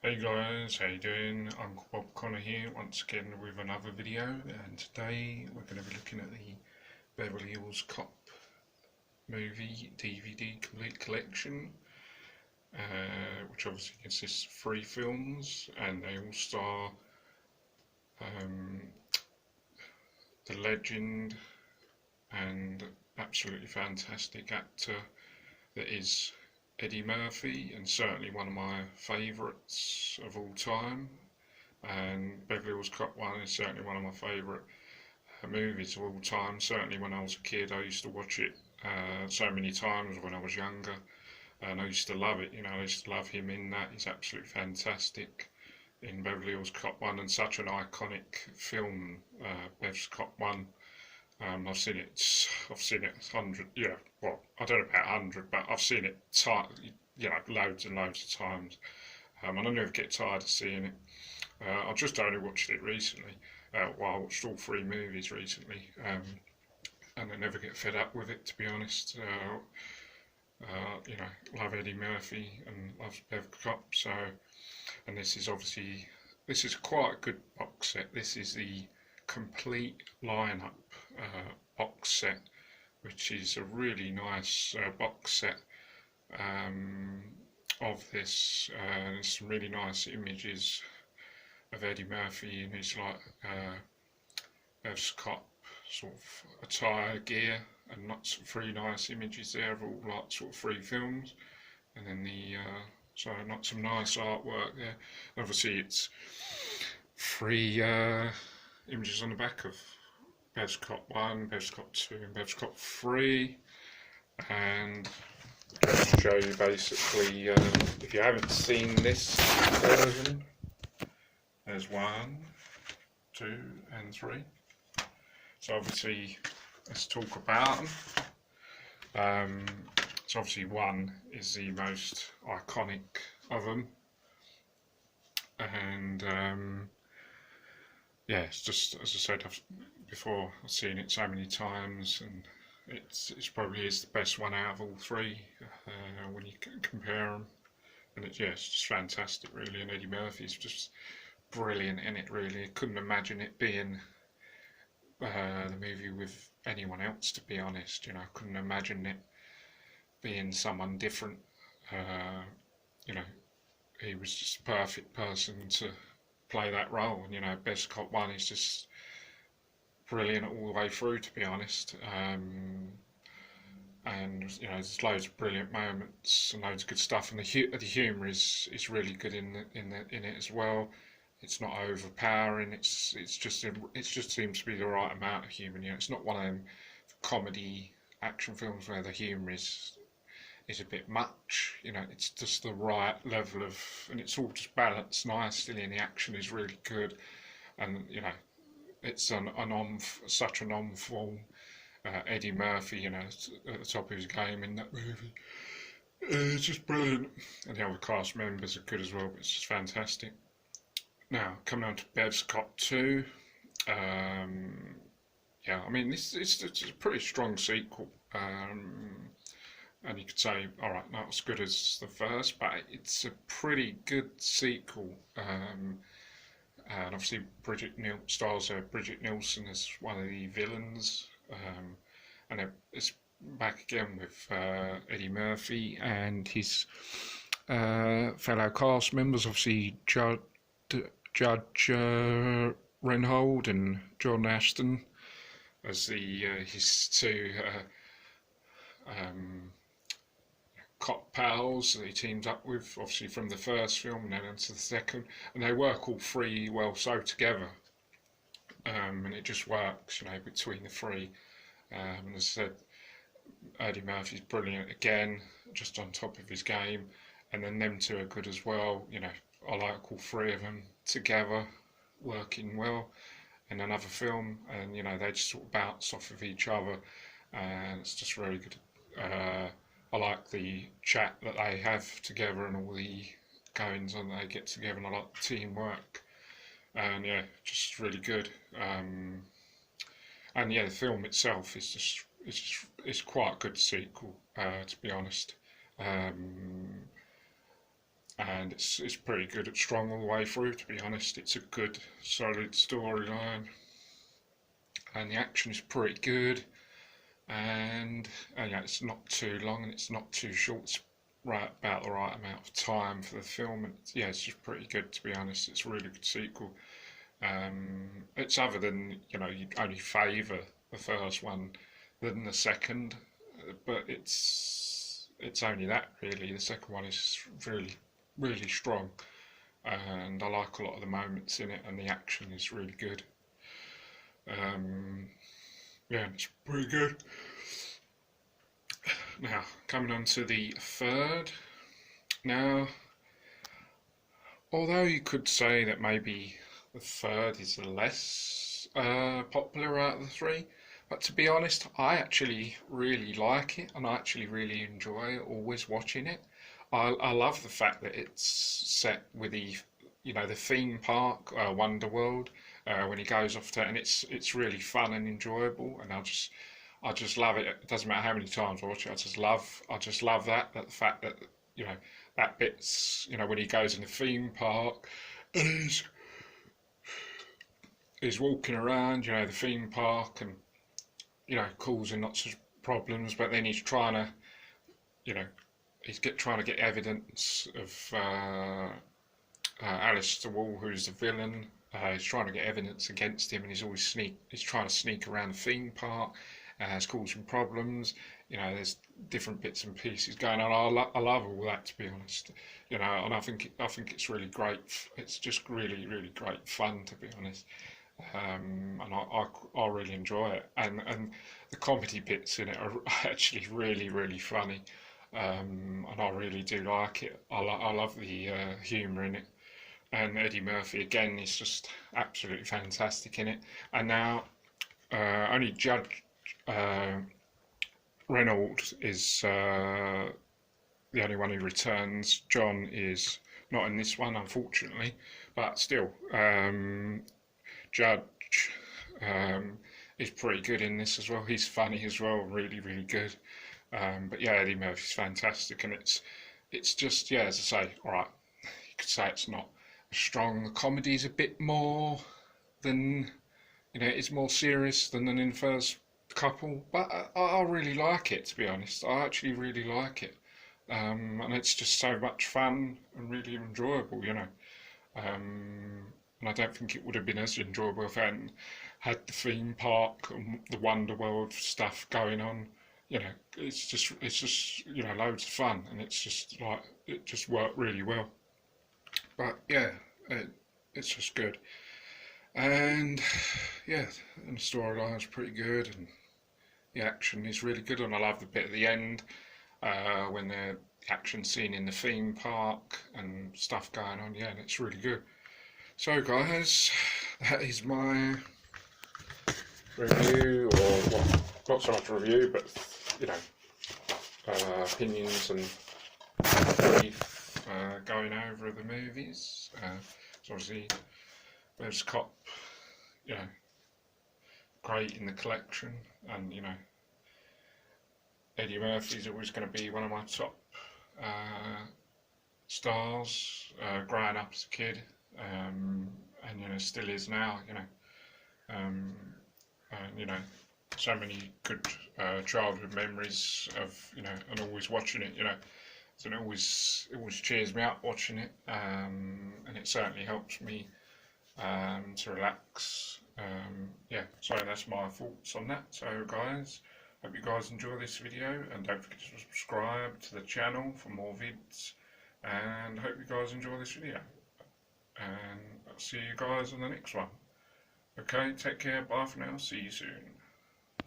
Hey guys, how you doing? Uncle Bob Connor here once again with another video, and today we're going to be looking at the Beverly Hills Cop movie DVD complete collection, which obviously consists of 3 films, and they all star um, the legend and absolutely fantastic actor that is Eddie Murphy, and certainly one of my favourites of all time. And Beverly Hills Cop 1 is certainly one of my favourite movies of all time. Certainly when I was a kid, I used to watch it so many times when I was younger, and I used to love it. I used to love him in that. He's absolutely fantastic in Beverly Hills Cop 1, and such an iconic film, Bev's Cop 1. I've seen it 100, well, I don't know about 100, but I've seen it, loads and loads of times. And I never get tired of seeing it. I just only watched it recently. Well, I watched all 3 movies recently, and I never get fed up with it, to be honest. Love Eddie Murphy and love Bev Cop. So, and this is quite a good box set. This is the complete lineup box set, which is a really nice box set of this. There's some really nice images of Eddie Murphy in his Bev's Cop sort of attire, gear, and lots of 3 nice images there of all sort of 3 films, and then not some nice artwork there. Obviously, it's 3 images on the back of Bev's Cop 1, Bev's Cop 2, and Bev's Cop 3, and just to show you basically, if you haven't seen this version, there's 1, 2, and 3. So obviously, let's talk about them. So obviously 1 is the most iconic of them, and yeah, it's just, as I said before, I've seen it so many times, and it's probably is the best one out of all 3 when you compare them. And it's just fantastic, really. And Eddie Murphy's just brilliant in it, really. I couldn't imagine it being the movie with anyone else, to be honest. I couldn't imagine it being someone different. He was just a perfect person to play that role. And Best Cop 1 is just brilliant all the way through, to be honest. And there's loads of brilliant moments and loads of good stuff, and the humour is really good in it as well. It's not overpowering. It just seems to be the right amount of humour. It's not one of them comedy action films where the humour is a bit much. It's just the right level of, and it's all just balanced nicely, and the action is really good, and it's such an on-form Eddie Murphy, at the top of his game in that movie. It's just brilliant, and the other cast members are good as well. But it's just fantastic. Now, coming on to Bev's Cop 2, yeah, I mean, it's a pretty strong sequel, and you could say, all right, not as good as the first, but it's a pretty good sequel. And obviously, Bridget Nielsen as one of the villains, and it's back again with Eddie Murphy and his fellow cast members, obviously Judge Reinhold and John Ashton as his 2 cop pals that he teams up with, obviously from the first film and then into the second, and they work all 3 well so together, and it just works, between the 3. And as I said, Eddie Murphy's brilliant again, just on top of his game, and then them 2 are good as well. I like all 3 of them together working well in another film, and they just sort of bounce off of each other, and it's just really good. I like the chat that they have together and all the goings on that they get together, and I like the teamwork, and yeah, just really good. And yeah, the film itself is it's quite a good sequel, to be honest. and it's pretty good. It's strong all the way through, to be honest. It's a good, solid storyline, and the action is pretty good. And yeah, it's not too long and it's not too short. It's right about the right amount of time for the film, and yeah, it's just pretty good, to be honest. It's a really good sequel. It's other than, you know, you'd only favour the first one than the second, but it's only that really. The second one is really strong, and I like a lot of the moments in it, and the action is really good. Yeah, it's pretty good. Now, coming on to the third. Now, although you could say that maybe the third is the less popular out of the three, but to be honest, I actually really like it, and I actually really enjoy always watching it. I love the fact that it's set with the, you know, the theme park, Wonder World, when he goes off to, and it's really fun and enjoyable, and I just love it. It doesn't matter how many times I watch it. I just love that the fact that, you know, that bit's, you know, when he goes in the theme park and he's walking around, you know, the theme park, and, you know, causing lots of problems, but then he's trying to, you know, trying to get evidence of Alistair Wall, who's the villain. He's trying to get evidence against him, and he's trying to sneak around the theme park. It's causing problems. You know, there's different bits and pieces going on. I love all that, to be honest. You know, and I think it's really great. It's just really great fun, to be honest. And I really enjoy it. And the comedy bits in it are actually really funny. And I really do like it. I love the humour in it. And Eddie Murphy again is just absolutely fantastic in it. And now only Judge Reynolds is the only one who returns. John is not in this one, unfortunately, but still, Judge is pretty good in this as well. He's funny as well, really good. But yeah, Eddie Murphy's fantastic, and it's just, yeah, as I say, all right, you could say it's not as strong. The comedy's a bit more than, you know, it's more serious than in the first couple, but I really like it, to be honest. I actually really like it, and it's just so much fun and really enjoyable, you know. And I don't think it would have been as enjoyable if I hadn't had the theme park and the Wonder World stuff going on. You know, it's just you know, loads of fun, and it's just like, it just worked really well. But yeah, it's just good. And yeah, and the storyline's pretty good, and the action is really good, and I love the bit at the end when the action scene in the theme park and stuff going on. Yeah, and it's really good. So guys, that is my review, or well, not so much a review, but, you know, opinions and brief going over the movies. So obviously, there's Cop, you know, great in the collection, and, you know, Eddie Murphy's always going to be one of my top stars, growing up as a kid, and, you know, still is now, you know, and, you know, so many good childhood memories of, you know, and always watching it, you know, so it always cheers me up watching it, and it certainly helps me to relax. Yeah, so that's my thoughts on that. So guys, hope you guys enjoy this video, and don't forget to subscribe to the channel for more vids, and hope you guys enjoy this video, and I'll see you guys on the next one. Okay, take care, bye for now, see you soon.